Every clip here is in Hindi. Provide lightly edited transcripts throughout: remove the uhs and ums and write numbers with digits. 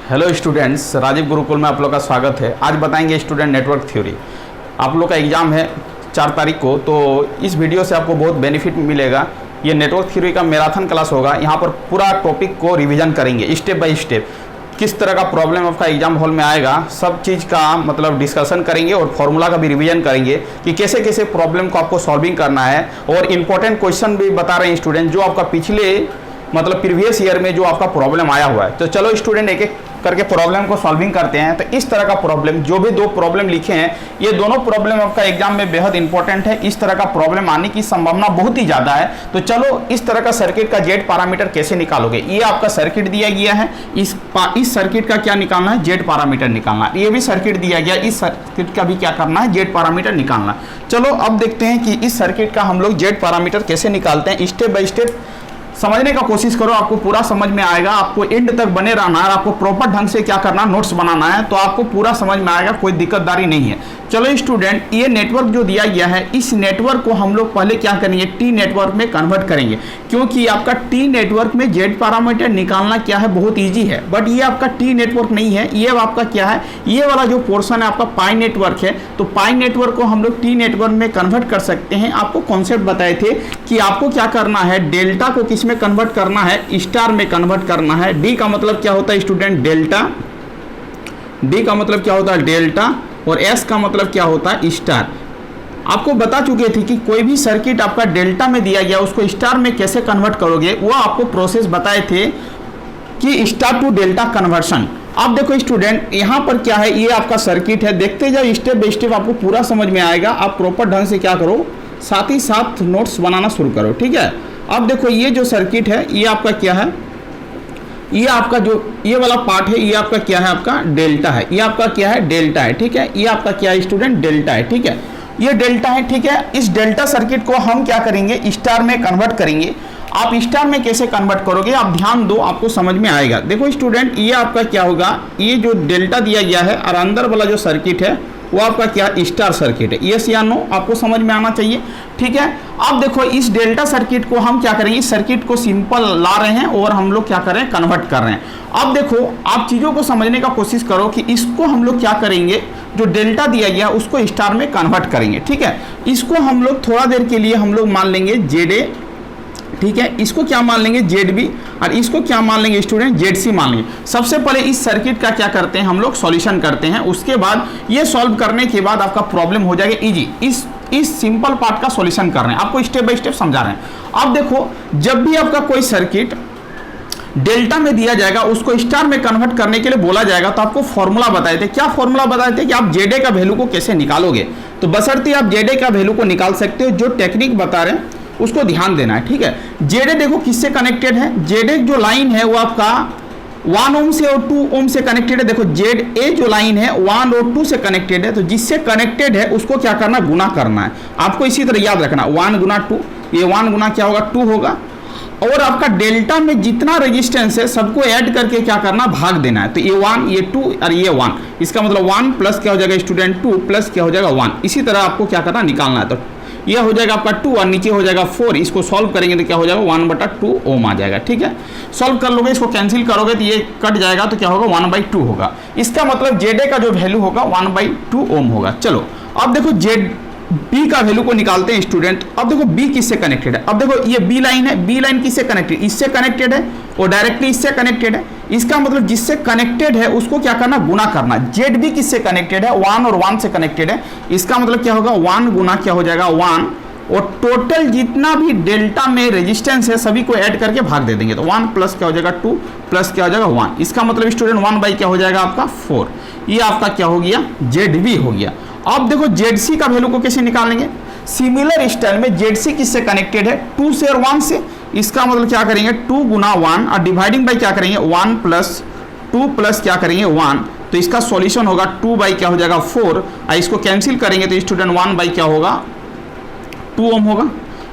हेलो स्टूडेंट्स, राजीव गुरुकुल में आप लोग का स्वागत है। आज बताएंगे स्टूडेंट नेटवर्क थ्योरी। आप लोग का एग्ज़ाम है 4 तारीख को, तो इस वीडियो से आपको बहुत बेनिफिट मिलेगा। ये नेटवर्क थ्योरी का मैराथन क्लास होगा। यहाँ पर पूरा टॉपिक को रिवीजन करेंगे स्टेप बाय स्टेप। किस तरह का प्रॉब्लम आपका एग्जाम हॉल में आएगा, सब चीज़ का मतलब डिस्कशन करेंगे और फॉर्मूला का भी रिवीजन करेंगे कि कैसे कैसे प्रॉब्लम को आपको सॉल्विंग करना है। और इम्पोर्टेंट क्वेश्चन भी बता रहे हैं स्टूडेंट, जो आपका पिछले मतलब प्रीवियस ईयर में जो आपका प्रॉब्लम आया हुआ है। तो चलो स्टूडेंट एक एक करके प्रॉब्लम को सॉल्विंग करते हैं। तो इस तरह का प्रॉब्लम, जो भी 2 प्रॉब्लम लिखे हैं, ये दोनों प्रॉब्लम आपका एग्जाम में बेहद इंपॉर्टेंट है। इस तरह का प्रॉब्लम आने की संभावना बहुत ही ज़्यादा है। तो चलो इस तरह का सर्किट का जेड पैरामीटर कैसे निकालोगे। ये आपका सर्किट दिया गया है, इस सर्किट का क्या निकालना है, जेड पैरामीटर निकालना है। ये भी सर्किट दिया गया, इस सर्किट का भी क्या करना है, जेड पैरामीटर निकालना। चलो अब देखते हैं कि इस सर्किट का हम लोग जेड पैरामीटर कैसे निकालते हैं। स्टेप बाय स्टेप समझने का कोशिश करो, आपको पूरा समझ में आएगा। आपको एंड तक बने रहना है, आपको प्रॉपर ढंग से क्या करना, नोट्स बनाना है, तो आपको पूरा समझ में आएगा, कोई दिक्कतदारी नहीं है। चलो स्टूडेंट, ये नेटवर्क जो दिया गया है, इस नेटवर्क को हम लोग पहले क्या करेंगे, टी नेटवर्क में कन्वर्ट करेंगे। क्योंकि आपका टी नेटवर्क में जेड पैरामीटर निकालना क्या है, बहुत ईजी है। बट ये आपका टी नेटवर्क नहीं है, ये आपका क्या है, ये वाला जो पोर्शन है आपका पाई नेटवर्क है। तो पाई नेटवर्क को हम लोग टी नेटवर्क में कन्वर्ट कर सकते हैं। आपको कॉन्सेप्ट बताए थे कि आपको क्या करना है, डेल्टा को किस में कन्वर्ट करना है, स्टार में कन्वर्ट करना है। डी का मतलब क्या होता है स्टूडेंट, डेल्टा। डी का मतलब क्या होता है, डेल्टा। और एस का मतलब क्या होता है, स्टार। आपको बता चुके थे कि कोई भी सर्किट आपका डेल्टा में दिया गया, उसको स्टार में कैसे कन्वर्ट करोगे, वो आपको प्रोसेस बताए थे कि स्टार टू डेल्टा कन्वर्शन। अब देखो स्टूडेंट, यहाँ पर क्या है, ये आपका सर्किट है। देखते जाओ स्टेप बाय स्टेप, आपको पूरा समझ में आएगा। आप प्रॉपर ढंग से क्या करो, साथ ही साथ नोट्स बनाना शुरू करो, ठीक है। अब देखो ये जो सर्किट है, ये आपका क्या है, ये आपका जो ये वाला पार्ट है, ये आपका क्या है, आपका डेल्टा है। ये आपका क्या है, डेल्टा है, ठीक है। ये आपका क्या है स्टूडेंट, डेल्टा है, ठीक है। ये डेल्टा है, ठीक है। इस डेल्टा सर्किट को हम क्या करेंगे, स्टार में कन्वर्ट करेंगे। आप स्टार में कैसे कन्वर्ट करोगे, आप ध्यान दो, आपको समझ में आएगा। देखो स्टूडेंट, ये आपका क्या होगा, ये जो डेल्टा दिया गया है और अंदर वाला जो सर्किट है वो आपका क्या, स्टार सर्किट है। यस या नो, आपको समझ में आना चाहिए, ठीक है। अब देखो इस डेल्टा सर्किट को हम क्या करेंगे, इस सर्किट को सिंपल ला रहे हैं और हम लोग क्या कर रहे हैं, कन्वर्ट कर रहे हैं। अब देखो आप चीज़ों को समझने का कोशिश करो कि इसको हम लोग क्या करेंगे, जो डेल्टा दिया गया उसको स्टार में कन्वर्ट करेंगे, ठीक है। इसको हम लोग थोड़ा देर के लिए हम लोग मान लेंगे जेड ए, ठीक है। इसको क्या मान लेंगे, जेड बी, और इसको क्या मान लेंगे स्टूडेंट, जेड सी मान लेंगे। सबसे पहले इस सर्किट का क्या करते हैं, हम लोग सॉल्यूशन करते हैं। उसके बाद ये सॉल्व करने के बाद आपका प्रॉब्लम हो जाएगा इजी। इस सिंपल पार्ट का सॉल्यूशन कर रहे हैं, आपको स्टेप बाय स्टेप समझा रहे हैं। अब देखो, जब भी आपका कोई सर्किट डेल्टा में दिया जाएगा, उसको स्टार में कन्वर्ट करने के लिए बोला जाएगा, तो आपको फॉर्मूला बताए थे। क्या फॉर्मूला बताए थे कि आप जेड ए का वैल्यू को कैसे निकालोगे। तो बशर्ते आप जेड ए का वैल्यू को निकाल सकते हो। जो टेक्निक बता रहे हैं उसको ध्यान देना है, ठीक है। जेड ए देखो किससे कनेक्टेड है, जेड ए जो लाइन है वो आपका 1 ओम से और 2 ओम से कनेक्टेड है। देखो जेड ए जो लाइन है 1 और 2 से कनेक्टेड है, तो जिससे कनेक्टेड है उसको क्या करना, गुना करना है। आपको इसी तरह याद रखना, 1 गुना 2, ये 1 गुना क्या होगा, 2 होगा। और आपका डेल्टा में जितना रेजिस्टेंस है सबको ऐड करके क्या करना, भाग देना है। तो ये 1, ये 2 और ये 1, इसका मतलब 1 प्लस क्या हो जाएगा स्टूडेंट, 2 प्लस क्या हो जाएगा 1। इसी तरह आपको क्या करना, निकालना है। तो यह हो जाएगा आपका 2 और नीचे हो जाएगा 4। इसको सॉल्व करेंगे तो क्या हो जाएगा, 1/2 ओम आ जाएगा, ठीक है। सॉल्व कर लोगे, इसको कैंसिल करोगे तो ये कट जाएगा, तो क्या होगा, 1/2 होगा। इसका मतलब जेड ए का जो वैल्यू होगा 1/2 ओम होगा। चलो अब देखो जेड बी का वैल्यू को निकालते हैं स्टूडेंट। अब देखो बी किससे कनेक्टेड है, अब देखो ये बी लाइन है, बी लाइन किससे कनेक्टेड, इससे कनेक्टेड है और डायरेक्टली इससे कनेक्टेड है। इसका मतलब जिससे कनेक्टेड है उसको क्या करना, गुना करना। जेड बी किससे कनेक्टेड है, 1 और 1 से कनेक्टेड है। इसका मतलब क्या होगा, 1 गुना क्या हो जाएगा, 1, और टोटल जितना भी डेल्टा में रेजिस्टेंस है सभी को ऐड करके भाग दे देंगे। तो 1 प्लस क्या हो जाएगा, 2 प्लस क्या हो जाएगा, 1। इसका मतलब स्टूडेंट 1 बाई क्या हो जाएगा आपका 4। ये आपका क्या हो गया, जेड बी हो गया। अब देखो जेड सी का वैल्यू को कैसे निकालेंगे, सिमिलर स्टाइल में जेड सी किससे कनेक्टेड है, 2 से और 1 से। इसका मतलब क्या करेंगे, 2 गुना 1 और डिवाइडिंग बाई क्या करेंगे, 1 प्लस 2 प्लस क्या करेंगे 1। तो इसका सॉल्यूशन होगा 2 बाई क्या हो जाएगा 4, और इसको कैंसिल करेंगे तो स्टूडेंट 1 बाई क्या होगा, 2 ओम होगा।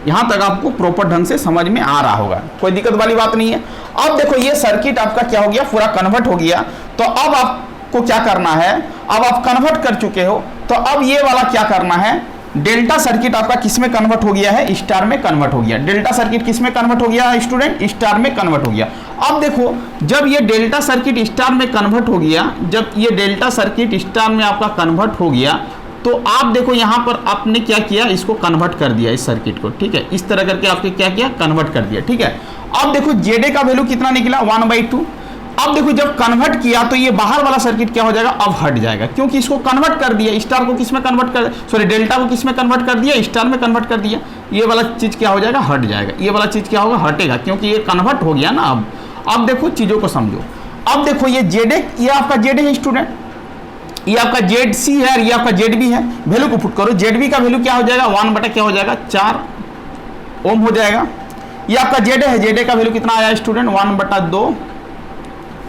यहाँ तक आपको प्रॉपर ढंग से समझ में आ रहा होगा, कोई दिक्कत वाली बात नहीं है। अब देखो ये सर्किट आपका क्या हो गया, पूरा कन्वर्ट हो गया। तो अब आपको क्या करना है, अब आप कन्वर्ट कर चुके हो, तो अब ये वाला क्या करना है, डेल्टा सर्किट आपका किस में कन्वर्ट हो गया है, स्टार में कन्वर्ट हो गया। डेल्टा सर्किट किस में कन्वर्ट हो गया है स्टूडेंट, स्टार में कन्वर्ट हो गया। अब देखो जब ये डेल्टा सर्किट स्टार में कन्वर्ट हो गया, जब ये डेल्टा सर्किट स्टार में आपका कन्वर्ट हो गया, तो आप देखो यहाँ पर आपने क्या किया, इसको कन्वर्ट कर दिया इस सर्किट को, ठीक है, इस तरह करके आपने क्या किया, कन्वर्ट कर दिया, ठीक है। अब देखो जेडे का वैल्यू कितना निकला, 1/2। अब देखो जब कन्वर्ट किया तो ये बाहर वाला सर्किट क्या हो जाएगा, अब हट जाएगा, क्योंकि इसको कन्वर्ट कर दिया, स्टार को किस में कन्वर्ट कर, सॉरी डेल्टा को किस में कन्वर्ट कर दिया, स्टार में कन्वर्ट कर दिया। ये वाला चीज क्या हो जाएगा, हट जाएगा, ये वाला चीज क्या होगा, हटेगा, क्योंकि ये कन्वर्ट हो गया ना। अब देखो चीजों को समझो। अब देखो ये जेडे, ये आपका जेडे है स्टूडेंट, ये आपका जेड सी है और ये आपका जेड बी है। वैल्यू को पुट करो, जेड बी का वैल्यू क्या हो जाएगा, 1 क्या हो जाएगा, 4 ओम हो जाएगा। ये आपका जेड है, जेड का वैल्यू कितना आया स्टूडेंट, 1/2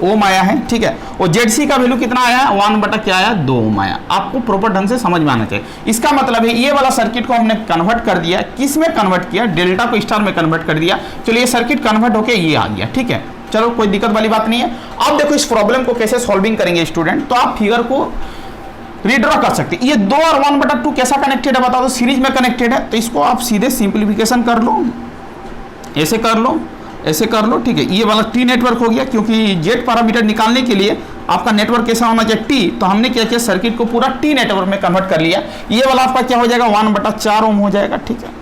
ओम आया है, ठीक है। और जेड सी का वैल्यू कितना आया है, 1 क्या आया, 2 ओम आया। आपको प्रॉपर ढंग से समझ में आना चाहिए। इसका मतलब है ये वाला सर्किट को हमने कन्वर्ट कर दिया, किस में कन्वर्ट किया, डेल्टा को स्टार में कन्वर्ट कर दिया। चलिए सर्किट कन्वर्ट होके ये आ गया, ठीक है, चलो कोई दिक्कत वाली बात नहीं है। अब देखो इस प्रॉब्लम को कैसे सॉल्विंग करेंगे स्टूडेंट, तो आप फिगर को रीड्रॉ कर सकते हैं। ये 2 और 1/2 कैसा कनेक्टेड है बता दो, सीरीज में कनेक्टेड है, तो इसको आप सीधे सिंप्लीफिकेशन कर लो, ऐसे कर लो, ऐसे कर लो, ठीक है। ये वाला टी नेटवर्क हो गया, क्योंकि जेड पैरामीटर निकालने के लिए आपका नेटवर्क कैसा होना चाहिए, टी, तो हमने क्या किया, सर्किट को पूरा टी नेटवर्क में कन्वर्ट कर लिया। ये वाला आपका क्या हो जाएगा, 1/4 ओम हो जाएगा, ठीक है।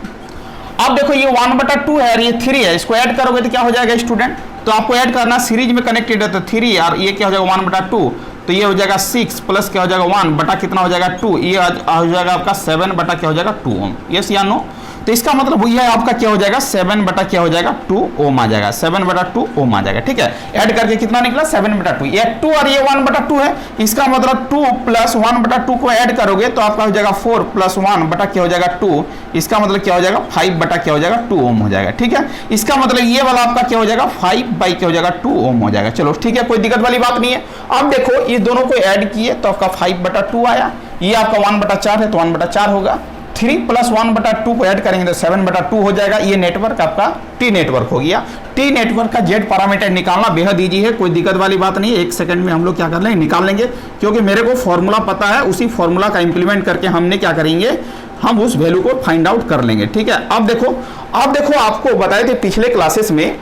अब देखो ये 1/2 है और ये 3 है, इसको ऐड करोगे तो क्या हो जाएगा स्टूडेंट, तो आपको ऐड करना, सीरीज में कनेक्टेड है तो 3 और ये क्या हो जाएगा 1/2, तो ये हो जाएगा 6 प्लस क्या हो जाएगा 1 बटा कितना हो जाएगा 2, ये हो जाएगा आपका 7 बटा क्या हो जाएगा 2 ओम। यस या नो, तो इसका मतलब वही है आपका क्या हो जाएगा 7 बटा क्या हो जाएगा 2 ओम आ जाएगा, 7/2 ओम आ जाएगा, ठीक है। ऐड करके कितना निकला 7/2, ये 2 और ये 1/2 है, इसका मतलब 2 प्लस 1/2 को ऐड करोगे तो आपका हो जाएगा 4 प्लस 1 बटा क्या हो जाएगा 2, इसका मतलब क्या हो जाएगा 5 बटा क्या हो जाएगा 2 ओम हो जाएगा, ठीक है। इसका मतलब ये वाला आपका क्या हो जाएगा 5 क्या हो जाएगा 2 ओम हो जाएगा। चलो ठीक है, कोई दिक्कत वाली बात नहीं है। अब देखो ये दोनों को ऐड किए तो आपका 5/2 आया, ये आपका 1/4 है तो 1/4 होगा, 3 प्लस 1/2 को ऐड करेंगे तो 7/2 हो जाएगा। ये नेटवर्क आपका टी नेटवर्क हो गया। टी नेटवर्क का जेड पैरामीटर निकालना बेहद ईजी है, कोई दिक्कत वाली बात नहीं है, 1 सेकंड में हम लोग क्या कर लेंगे निकाल लेंगे, क्योंकि मेरे को फॉर्मूला पता है, उसी फॉर्मूला का इंप्लीमेंट करके हमने क्या करेंगे, हम उस वैल्यू को फाइंड आउट कर लेंगे, ठीक है। अब देखो आपको बताए थे पिछले क्लासेस में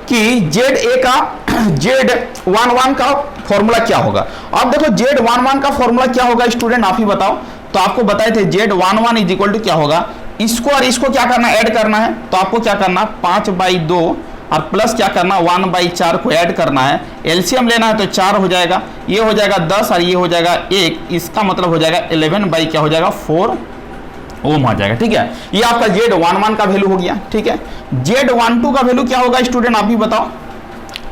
कि जेड ए का Z11 का फॉर्मूला क्या होगा। अब देखो Z11 का फॉर्मूला क्या होगा स्टूडेंट, आप ही बताओ। तो आपको बताए थे Z11 इज इक्वल टू क्या होगा, इसको और इसको क्या करना है, ऐड करना है। तो आपको क्या करना, 5/2 और प्लस क्या करना 1/4 को ऐड करना है, एलसीएम लेना है तो 4 हो जाएगा, ये हो जाएगा 10 और ये हो जाएगा 1, इसका मतलब हो जाएगा 11 क्या हो जाएगा 4 ओम हो जाएगा, ठीक है। ये आपका Z11 का वैल्यू हो गया, ठीक है। Z12 का वैल्यू क्या होगा स्टूडेंट, आप भी बताओ।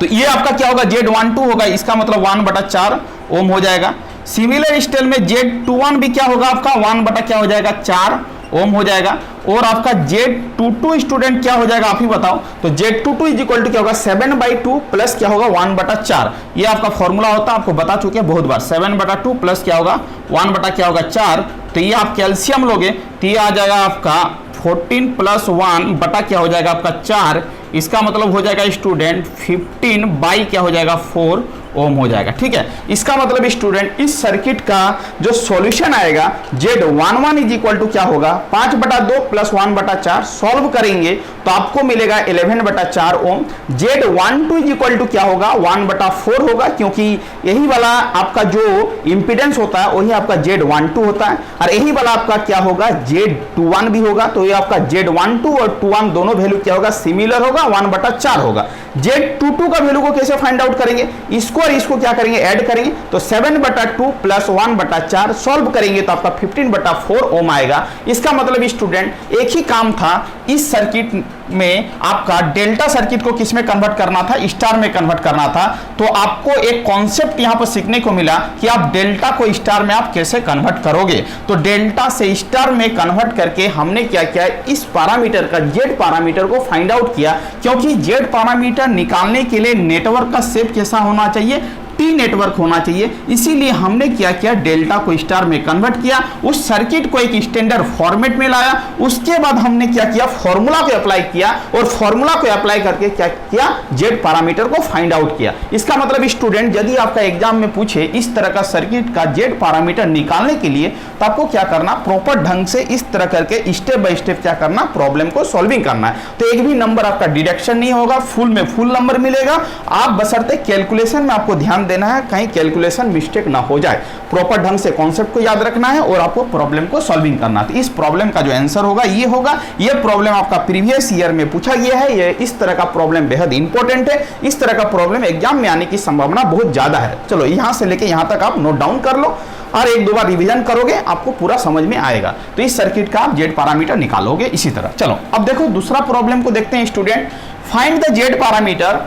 तो ये आपका क्या होगा Z12 होगा, इसका मतलब 1/4 ओम हो जाएगा। सिमिलर स्टाइल में Z21 भी क्या होगा आपका 1 क्या हो जाएगा 4 ओम हो जाएगा। और आपका Z22 स्टूडेंट क्या हो जाएगा, आप ही बताओ। तो Z22 इज इक्वल टू क्या होगा 7/2 प्लस क्या होगा 1/4, ये आपका फॉर्मूला होता है, आपको बता चुके हैं बहुत बार। 7/2 प्लस क्या होगा 1 क्या होगा 4, तो ये आप कैल्शियम लोगे तो ये आ जाएगा आपका 14 प्लस 1 क्या हो जाएगा आपका 4, इसका मतलब हो जाएगा स्टूडेंट 15 क्या हो जाएगा 4 ओम हो जाएगा, ठीक है। इसका मतलब स्टूडेंट इस सर्किट का जो सॉल्यूशन आएगा Z11 इज इक्वल टू क्या होगा 5/2 प्लस 1/4, सॉल्व करेंगे तो आपको मिलेगा 11/4 ओम। Z12 इज इक्वल टू क्या होगा 1/4 होगा, क्योंकि यही वाला आपका जो इंपीडेंस होता है वही आपका Z12 होता है, और यही वाला आपका क्या होगा Z21 भी होगा। तो ये आपका Z12 और 21 दोनों वैल्यू क्या होगा सिमिलर होगा, 1/4 होगा। Z22 का वैल्यू को कैसे फाइंड आउट करेंगे, इसको और इसको क्या करेंगे ऐड करेंगे, तो 7/2 प्लस 1/4 सॉल्व करेंगे तो आपका 15/4 ओम आएगा। इसका मतलब स्टूडेंट एक ही काम था, इस सर्किट में आपका डेल्टा सर्किट को किस में कन्वर्ट करना था, स्टार में कन्वर्ट करना था। तो आपको एक कॉन्सेप्ट यहां पर सीखने को मिला कि आप डेल्टा को स्टार में आप कैसे कन्वर्ट करोगे। तो डेल्टा से स्टार में कन्वर्ट करके हमने क्या किया, इस पैरामीटर का जेड पैरामीटर को फाइंड आउट किया, क्योंकि जेड पैरामीटर निकालने के लिए नेटवर्क का शेप कैसा होना चाहिए, टी टी नेटवर्क होना चाहिए। इसीलिए हमने क्या किया, डेल्टा को स्टार में कन्वर्ट किया, उस सर्किट को एक स्टैंडर्ड फॉर्मेट में लाया। उसके बाद हमने क्या किया, फॉर्मूला को अप्लाई किया और फॉर्मूला को अप्लाई करके क्या किया, जेड पैरामीटर को फाइंड आउट किया। इसका मतलब स्टूडेंट यदि आपका एग्जाम में पूछे इस तरह का सर्किट का जेड पैरामीटर निकालने के लिए, तो आपको क्या करना, प्रॉपर ढंग से इस तरह करके स्टेप बाय स्टेप क्या करना, प्रॉब्लम को सॉल्विंग करना है। तो एक भी नंबर आपका डिडक्शन नहीं होगा, फुल में फुल नंबर मिलेगा। आप बशर्ते कैलकुलेशन में आपको ध्यान देना है, कहीं कैलकुलेशन मिस्टेक ना हो जाए। प्रॉपर ढंग से कॉन्सेप्ट को याद रखना है और आपको प्रॉब्लम को सॉल्विंग करना है। तो इस प्रॉब्लम का जो आंसर होगा ये होगा। ये प्रॉब्लम आपका प्रीवियस ईयर में पूछा गया है। ये इस तरह का प्रॉब्लम बेहद इंपॉर्टेंट है। इस तरह का प्रॉब्लम एग्जाम में आने की संभावना बहुत ज्यादा है। चलो यहां से लेके यहां तक आप नोट डाउन कर लो और एक दो बार रिवीजन करोगे, आपको पूरा समझ में आएगा। तो इस सर्किट का आप जेड पैरामीटर निकालोगे इसी तरह। चलो अब देखो दूसरा प्रॉब्लम को देखते हैं student. Find the Z parameter.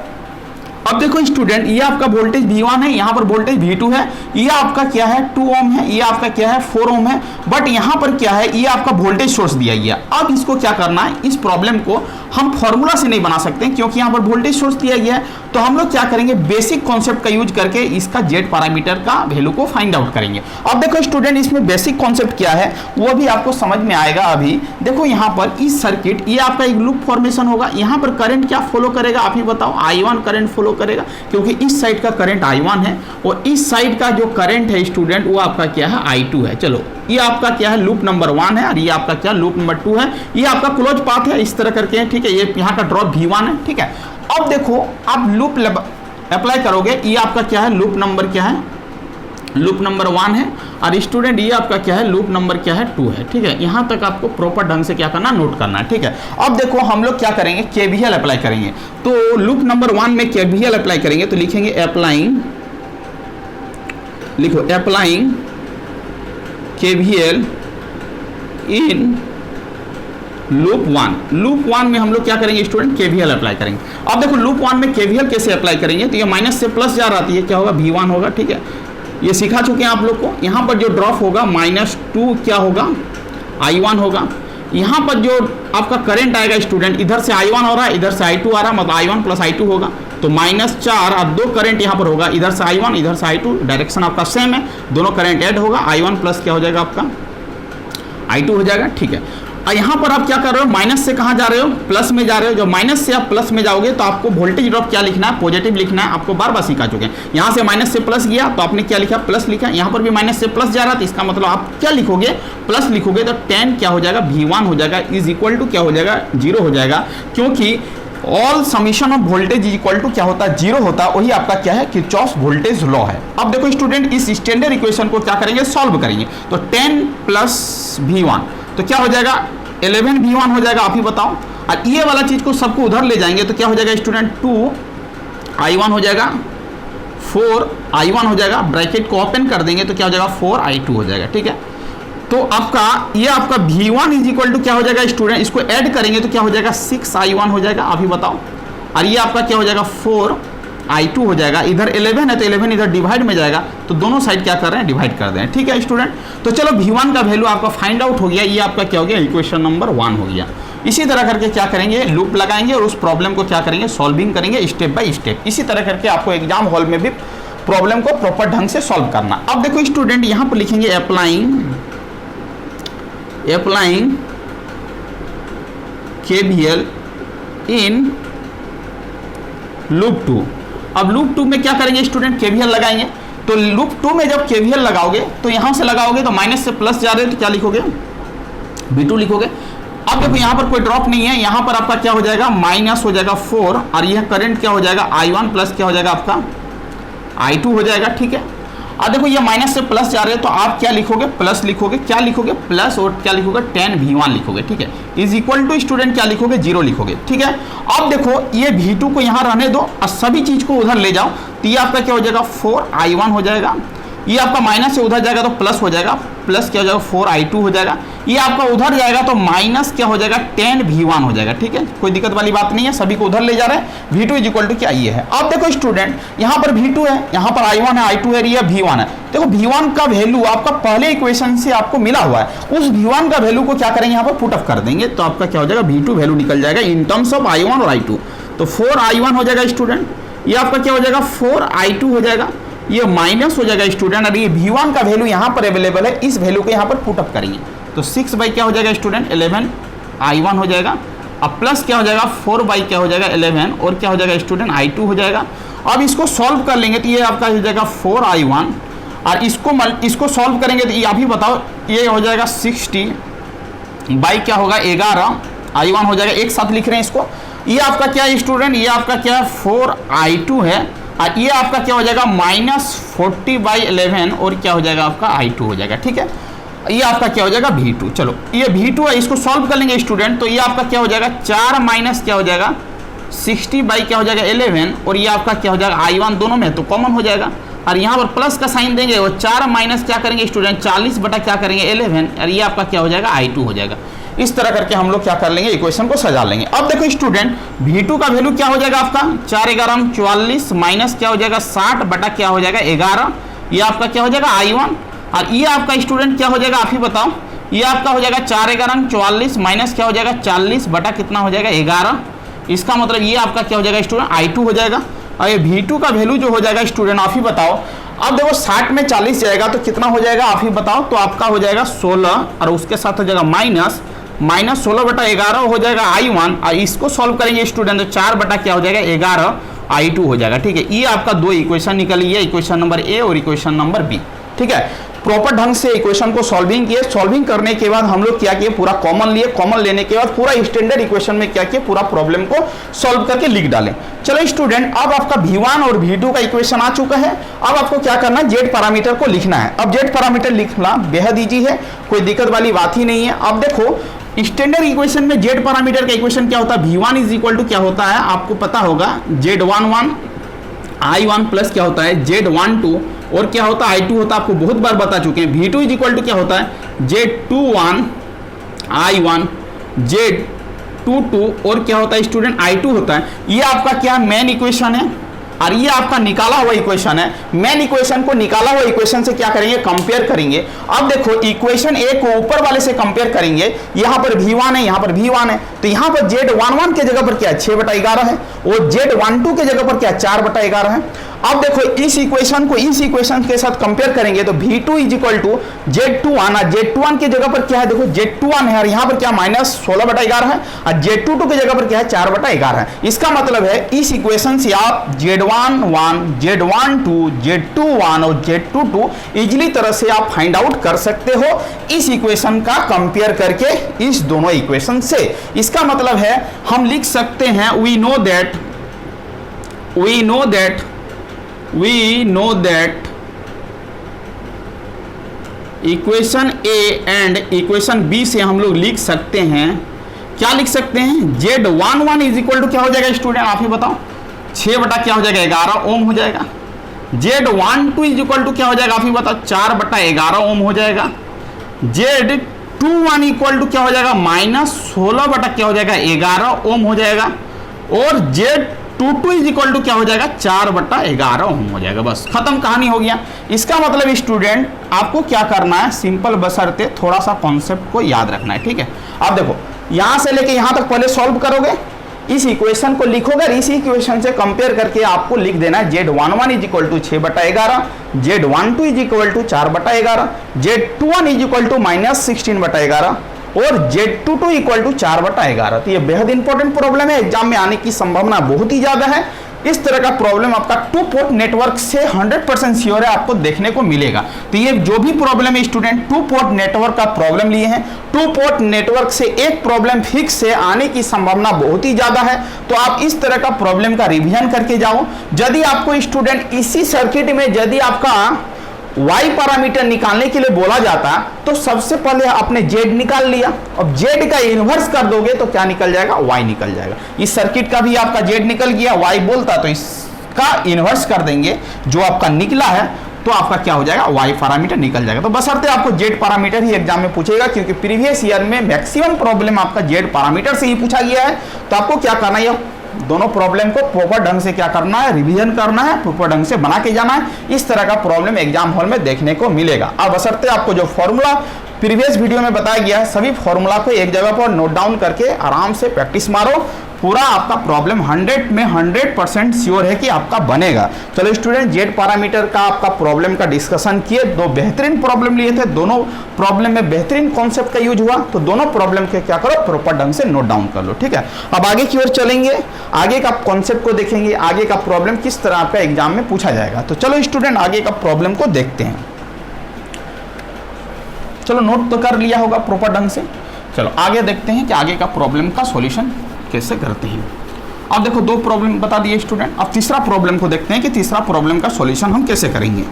अब देखो स्टूडेंट, ये आपका वोल्टेज V1 है, यहाँ पर वोल्टेज V2 है, ये आपका क्या है 2 ओम है, ये आपका क्या है 4 ओम है। बट यहाँ पर क्या है, ये आपका वोल्टेज सोर्स दिया गया। अब इसको क्या करना है, इस प्रॉब्लम को हम फॉर्मूला से नहीं बना सकते क्योंकि यहाँ पर वोल्टेज सोर्स दिया गया है। तो हम लोग क्या करेंगे, बेसिक कॉन्सेप्ट का यूज करके इसका जेड पैरामीटर का वैल्यू को फाइंड आउट करेंगे। अब देखो स्टूडेंट, इसमें बेसिक कॉन्सेप्ट क्या है वो भी आपको समझ में आएगा। अभी देखो यहाँ पर इस सर्किट, ये आपका एक लूप फॉर्मेशन होगा। यहाँ पर करंट क्या फॉलो करेगा आप ही बताओ, I1 करंट फॉलो करेगा क्योंकि इस साइड का करंट I1 है और इस साइड का जो करंट है स्टूडेंट वो आपका क्या है I2 है। चलो ये आपका क्या है, लूप नंबर 1 है और ये आपका क्या, लूप नंबर 2 है। ये आपका क्लोज पाथ है इस तरह करके, ठीक है। ये यहाँ का ड्रॉप V1 है, ठीक है। अब देखो आप लूप अप्लाई करोगे, ये आपका क्या है, लूप नंबर क्या है, लूप नंबर 1 है और स्टूडेंट ये आपका क्या है, लूप नंबर क्या है 2 है, ठीक है। यहां तक आपको प्रॉपर ढंग से क्या करना, नोट करना है, ठीक है। अब देखो हम लोग क्या करेंगे, केवीएल अप्लाई करेंगे। तो लूप नंबर 1 में केवीएल अप्लाई करेंगे तो लिखेंगे अप्लाइंग, लिखो applying KVL in loop 1। Loop 1 में हम लोग क्या करेंगे स्टूडेंट, केवीएल अप्लाई करेंगे। अब देखो लूप 1 में केवीएल कैसे अप्लाई करेंगे, तो ये माइनस से प्लस जा रही है, क्या होगा V1 होगा, ठीक है। ये सिखा चुके हैं आप लोग को। यहाँ पर जो ड्रॉप होगा -2 क्या होगा, I1 होगा। यहाँ पर जो आपका करंट आएगा स्टूडेंट, इधर से I1 हो रहा है, इधर से I2 आ रहा है, मतलब I1 प्लस I2 होगा। तो -4 और 2 करंट यहाँ पर होगा, इधर से I1 इधर से I2, डायरेक्शन आपका सेम है, दोनों करंट ऐड होगा। I1 प्लस क्या हो जाएगा आपका I2 हो जाएगा, ठीक है। और यहाँ पर आप क्या कर रहे हो, माइनस से कहाँ जा रहे हो, प्लस में जा रहे हो। जो माइनस से आप प्लस में जाओगे तो आपको वोल्टेज ड्रॉप क्या लिखना है, पॉजिटिव लिखना है। आपको बार बार सिखा चुके हैं। यहाँ से माइनस से प्लस गया तो आपने क्या लिखा, प्लस लिखा। यहाँ पर भी माइनस से प्लस जा रहा था, इसका मतलब आप क्या लिखोगे, प्लस लिखोगे। तो 10 क्या हो जाएगा, V1 हो जाएगा, इज इक्वल टू क्या हो जाएगा, 0 हो जाएगा। क्योंकि all summation of voltage is equal to क्या होता है, 0 होता है। वही आपका क्या है, किरचॉफ वोल्टेज लॉ है। अब देखो स्टूडेंट, इस स्टैंडर्ड इक्वेशन को क्या करेंगे, सॉल्व करेंगे। तो 10 प्लस V1 तो क्या हो जाएगा, 11 V1 हो जाएगा, आप ही बताओ। और ये वाला चीज को सबको उधर ले जाएंगे तो क्या हो जाएगा स्टूडेंट, 2 I1 हो जाएगा, 4 I1 हो जाएगा। ब्रैकेट को ओपन कर देंगे तो क्या हो जाएगा, 4 I2 हो जाएगा, ठीक है। तो आपका ये आपका V1 इज इक्वल टू क्या हो जाएगा स्टूडेंट, इसको ऐड करेंगे तो क्या हो जाएगा, 6 I1 हो जाएगा, आप ही बताओ। और ये आपका क्या हो जाएगा, 4 I2 हो जाएगा। इधर 11 है तो 11 इधर डिवाइड में जाएगा, तो दोनों साइड क्या कर रहे हैं, डिवाइड कर रहे हैं, ठीक है स्टूडेंट। तो चलो V1 का वैल्यू आपका फाइंड आउट हो गया। ये आपका क्या हो गया, इक्वेशन नंबर 1 हो गया। इसी तरह करके क्या करेंगे, लूप लगाएंगे और उस प्रॉब्लम को क्या करेंगे, सॉल्विंग करेंगे स्टेप बाय स्टेप। इसी तरह करके आपको एग्जाम हॉल में भी प्रॉब्लम को प्रॉपर ढंग से सॉल्व करना। अब देखो स्टूडेंट, यहाँ पर लिखेंगे अप्लाइंग केवीएल इन लूप 2। अब लूप 2 में क्या करेंगे स्टूडेंट, केवीएल लगाएंगे। तो लूप 2 में जब केवीएल लगाओगे तो यहां से लगाओगे तो माइनस से प्लस जा रहे हो तो क्या लिखोगे, V2 लिखोगे। अब देखो यहां पर कोई ड्रॉप नहीं है, यहां पर आपका क्या हो जाएगा, माइनस हो जाएगा 4 और यह करंट क्या हो जाएगा, I1 प्लस क्या हो जाएगा आपका I2 हो जाएगा, ठीक है। अब देखो ये माइनस से प्लस जा रहे हैं तो आप क्या लिखोगे, प्लस लिखोगे। क्या लिखोगे, प्लस और क्या लिखोगे, 10 V1 लिखोगे, ठीक है। इज इक्वल टू स्टूडेंट क्या लिखोगे, 0 लिखोगे, ठीक है। अब देखो ये V2 को यहाँ रहने दो और सभी चीज को उधर ले जाओ तो ये आपका क्या हो जाएगा, 4 I1 हो जाएगा। ये आपका माइनस से उधर जाएगा तो प्लस हो जाएगा, प्लस क्या हो जाएगा 4 I2 हो जाएगा। ये आपका उधर जाएगा तो माइनस क्या हो जाएगा 10 V1 हो जाएगा, ठीक है। कोई दिक्कत वाली बात नहीं है, सभी को उधर ले जा रहे हैं। V2 इज इक्वल टू क्या ये है। अब देखो स्टूडेंट, यहाँ पर V2 है, यहाँ पर I1 है, I2 है, ये V1 है। देखो V1 का वैल्यू आपका पहले इक्वेशन से आपको मिला हुआ है। उस V1 का वैल्यू को क्या करेंगे, यहाँ पर पुट अप कर देंगे तो आपका क्या हो जाएगा, V2 वैल्यू निकल जाएगा इन टर्म्स ऑफ I1 और I2। तो 4 I1 हो जाएगा स्टूडेंट, ये आपका क्या हो जाएगा 4 I2 हो जाएगा। ये माइनस हो जाएगा स्टूडेंट, और ये V1 का वैल्यू यहाँ पर अवेलेबल है, इस वैल्यू को यहाँ पर पुटअप करेंगे तो 6 बाई क्या हो जाएगा स्टूडेंट 11 I1 हो जाएगा, अब प्लस क्या हो जाएगा 4 बाई क्या हो जाएगा 11 और क्या हो जाएगा स्टूडेंट I2 हो जाएगा। अब इसको सॉल्व कर लेंगे तो ये आपका हो जाएगा 4I1, और इसको सॉल्व करेंगे तो ये आप ही बताओ, ये हो जाएगा 60 बाई क्या होगा 11 I1 हो जाएगा, एक साथ लिख रहे हैं इसको। ये आपका क्या है स्टूडेंट, ये आपका क्या है 4I2 है, और ये आपका क्या हो जाएगा -40 बाई 11 और क्या हो जाएगा आपका I2 हो जाएगा। ठीक है, ये आपका क्या हो जाएगा V2। चलो ये V2 है, इसको सॉल्व कर लेंगे स्टूडेंट, तो ये आपका क्या हो जाएगा 4 माइनस क्या हो जाएगा 60 बाई क्या हो जाएगा 11, और ये आपका क्या हो जाएगा I1 दोनों में तो कॉमन हो जाएगा, और यहाँ पर प्लस का साइन देंगे, और 4 माइनस क्या करेंगे स्टूडेंट 40 बटा क्या करेंगे 11, और ये आपका क्या हो जाएगा I2 हो जाएगा। इस तरह करके हम लोग क्या कर लेंगे इक्वेशन को सजा लेंगे। अब देखो स्टूडेंट V2 का वैल्यू क्या हो जाएगा आपका 4 11 44 माइनस क्या हो जाएगा 60 बटा क्या हो जाएगा 11, ये आपका क्या हो जाएगा I1, और ये आपका स्टूडेंट क्या हो जाएगा आप ही बताओ, ये आपका हो जाएगा 4 11 44 माइनस क्या हो जाएगा 40 बटा कितना हो जाएगा 11, इसका मतलब ये आपका क्या हो जाएगा स्टूडेंट I2 हो जाएगा। और ये V2 का वैल्यू जो हो जाएगा स्टूडेंट आप ही बताओ, अब देखो 60 में 40 जाएगा तो कितना हो जाएगा आप ही बताओ, तो आपका हो जाएगा 16 और उसके साथ हो जाएगा माइनस 16 बटा 11 हो जाएगा I1, और इसको सॉल्व करेंगे स्टूडेंट तो 4 बटा क्या हो जाएगा 11 I2 हो जाएगा। ठीक है, ये आपका दो इक्वेशन निकली है, इक्वेशन नंबर ए और इक्वेशन नंबर बी। ठीक है, प्रॉपर ढंग से इक्वेशन को सॉल्विंग किए, सॉल्विंग करने के बाद हम लोग क्या किए पूरा कॉमन लिए, कॉमन लेने के बाद पूरा स्टैंडर्ड इक्वेशन में क्या किए पूरा प्रॉब्लम को सॉल्व करके लिख डालें। चलो स्टूडेंट, अब आपका V1 और V2 का इक्वेशन आ चुका है, अब आपको क्या करना है जेड पैरामीटर को लिखना है। अब जेड पैरामीटर लिखना बेहद ईजी है, कोई दिक्कत वाली बात ही नहीं है। अब देखो स्टैंडर्ड इक्वेशन में जेड पैरामीटर का इक्वेशन क्या होता है, V1 इज इक्वल टू क्या होता है आपको पता होगा Z11 I1 प्लस क्या होता है Z12 और क्या होता है I2 होता है, आपको बहुत बार बता चुके हैं। V2 इज इक्वल टू क्या होता है Z21 I1 Z22 और क्या होता है स्टूडेंट I2 होता है। ये आपका क्या मेन इक्वेशन है और ये आपका निकाला हुआ इक्वेशन है। मेन इक्वेशन को निकाला हुआ इक्वेशन से क्या करेंगे कंपेयर करेंगे। अब देखो इक्वेशन ए को ऊपर वाले से कंपेयर करेंगे, यहाँ पर V1 है, यहाँ पर V1 है, तो यहाँ पर Z11 के जगह पर क्या है 6/11 है और Z12 के जगह पर क्या है 4/11 है। अब देखो इस इक्वेशन को इस इक्वेशन के साथ कंपेयर करेंगे तो V2 is equal to Z21 और Z21 की जगह पर क्या है देखो Z21 है और यहाँ पर क्या -16/11 है और Z22 की जगह पर क्या है 4/11 है। इसका मतलब है इस इक्वेशन से आप Z11, Z12, Z21 और Z22 इजीली तरह से आप फाइंड आउट कर सकते हो इस इक्वेशन का कंपेयर करके इस दोनों इक्वेशन से। इसका मतलब है हम लिख सकते हैं we know that equation A and equation B से हम लोग लिख सकते हैं, क्या लिख सकते हैं Z11 इज इक्वल टू क्या हो जाएगा स्टूडेंट आप ही बताओ 6 बटा क्या हो जाएगा 11 ओम हो जाएगा। Z12 इज इक्वल टू क्या हो जाएगा आप ही बताओ 4/11 ओम हो जाएगा। Z21 इक्वल टू क्या हो जाएगा -16 बटा क्या हो जाएगा 11 ओम हो जाएगा और Z22 इज इक्वल टू क्या हो जाएगा 4/11 ओम हो जाएगा। बस खत्म कहानी हो गया। इसका मतलब स्टूडेंट आपको क्या करना है सिंपल बशर्ते थोड़ा सा कॉन्सेप्ट को याद रखना है। ठीक है, अब देखो यहां से लेके यहां तक पहले सॉल्व करोगे, इस इक्वेशन को लिखोगे, इसी इक्वेशन से कंपेयर करके आपको लिख देना है Z11 is equal to 6/11, Z12 is equal to 4/11, Z21 is equal to -16/11 और Z22 इक्वल टू 4/11। तो ये बेहद इंपॉर्टेंट प्रॉब्लम है, एग्जाम में आने की संभावना बहुत ही ज्यादा है। इस तरह का प्रॉब्लम आपका 2 पोर्ट नेटवर्क से 100% श्योर है आपको देखने को मिलेगा। तो ये जो भी प्रॉब्लम है स्टूडेंट 2 पोर्ट नेटवर्क का प्रॉब्लम लिए हैं, 2 पोर्ट नेटवर्क से एक प्रॉब्लम फिक्स से आने की संभावना बहुत ही ज्यादा है। तो आप इस तरह का प्रॉब्लम का रिवीजन करके जाओ। यदि आपको स्टूडेंट इसी सर्किट में यदि आपका Y पैरामीटर निकालने के लिए बोला जाता तो सबसे पहले आपने Z निकाल लिया, अब Z का इन्वर्स कर दोगे तो क्या निकल जाएगा Y निकल जाएगा। इस सर्किट का भी आपका Z निकल गया, Y बोलता तो इसका इन्वर्स कर देंगे, जो आपका निकला है तो आपका क्या हो जाएगा Y पैरामीटर निकल जाएगा। तो बशर्ते आपको Z पैरामीटर ही एग्जाम में पूछेगा, क्योंकि प्रीवियस ईयर में मैक्सिमम प्रॉब्लम आपका Z पैरामीटर से ही पूछा गया है। तो आपको क्या करना है दोनों प्रॉब्लम को प्रॉपर ढंग से क्या करना है रिवीजन करना है, प्रॉपर ढंग से बना के जाना है। इस तरह का प्रॉब्लम एग्जाम हॉल में देखने को मिलेगा। अब बशर्ते आपको जो फॉर्मूला प्रीवियस वीडियो में बताया गया है सभी फॉर्मूला को एक जगह पर नोट डाउन करके आराम से प्रैक्टिस मारो, पूरा आपका प्रॉब्लम 100 में 100% श्योर है कि आपका बनेगा। चलो स्टूडेंट, जेड पैरामीटर का आपका प्रॉब्लम का डिस्कशन किए, दो बेहतरीन प्रॉब्लम लिए थे, दोनों प्रॉब्लम में बेहतरीन कॉन्सेप्ट का यूज हुआ, तो दोनों प्रॉब्लम के क्या करो, प्रॉपर ढंग से नोट डाउन कर लो, ठीक है। अब आगे की ओर चलेंगे, आगे का कॉन्सेप्ट को देखेंगे, आगे का प्रॉब्लम किस तरह आपका एग्जाम में पूछा जाएगा। तो चलो स्टूडेंट, आगे का प्रॉब्लम को देखते हैं। चलो नोट तो कर लिया होगा प्रॉपर ढंग से। चलो आगे देखते हैं कि आगे का प्रॉब्लम का सॉल्यूशन कैसे करते हैं। अब देखो, दो प्रॉब्लम बता दिए स्टूडेंट, अब तीसरा प्रॉब्लम को देखते हैं कि तीसरा प्रॉब्लम का सॉल्यूशन हम कैसे करेंगे।